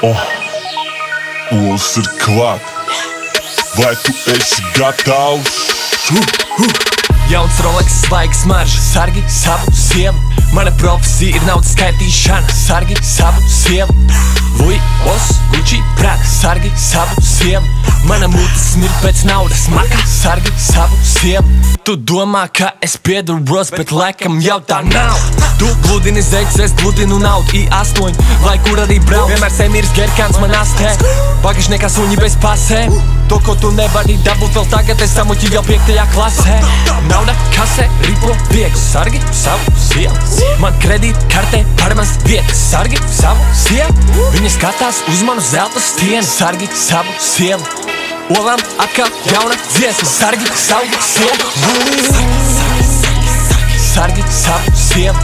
Olas ir klāt. Vai tu esi gatavs? Jauns Rolex, svaiga smarža, sargi savu sievu. Mana profesija ir naudas skaitīšana, sargi savu sievu. Louis, Gucci, Prada, sargi savu sievu. Mana mutes smird pēc naudas, maka, sargi savu sievu. Tu domā, ka es piedaros, bet laikam jau tā nav. Tu gludini zeķis, es gludinu naudu, I8, lai kur arī brauc. Vienmēr semīrs gerkāns man astē, pagašniekā suņi bez pasēm. To, ko tu nevari dabūt vēl tagad, es samuķi jau 5. klasē. Nauda, kasē, ripo, viegli, sargi savu sievu. Man kredīt kartē par maz vietas, sargi savu sievu. Viņa skatās uz manu zelta stienu, sargi savu sievu. Olām atkal jauna dziesma, sargi savu sievu. Sargi savu sievu.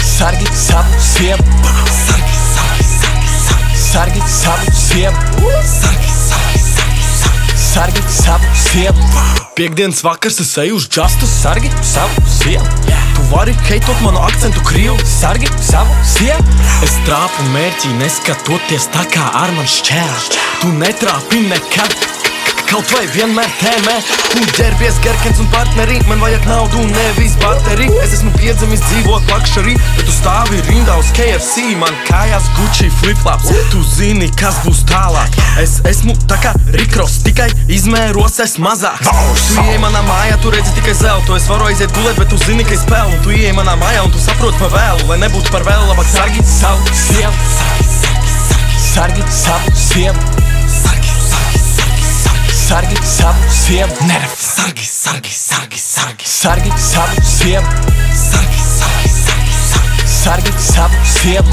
Sargi savu sievu. Sargi savu sievu. Sargi savu sievu. Piektdienas vakars, es eju uz džastu, sargi savu sievu. Tu vari heitot manu akcentu krievu, sargi savu sievu. Es trāpu mērķī, neskatoties tā kā ar man šķēr. Tu netrāpi nekad, kaut vai vienmēr tēmē. Tu ģērbies gerkens un partneri, man vajag naudu, nevis bateri. Es esmu piedzimis dzīvot lakšarī, bet tu stāvi rindā uz KFC. Man kājās Gucci flip-flops, tu zini, kas būs tālāk. Es esmu tā kā Rikros, tikai izmēros es mazāk. Tu ieej manā mājā, tu redzi tikai zeltu. Es varu aiziet gulēt, bet tu zini, ka es pelnu. Tu ieej manā mājā un tu saproti pa vēlu. Lai nebūtu par vēlu, labāk sargi savu sievu. Sargi savu sievu. Sargi savu sievu. Neref. Sargi savu sievu. Sargi savu sievu.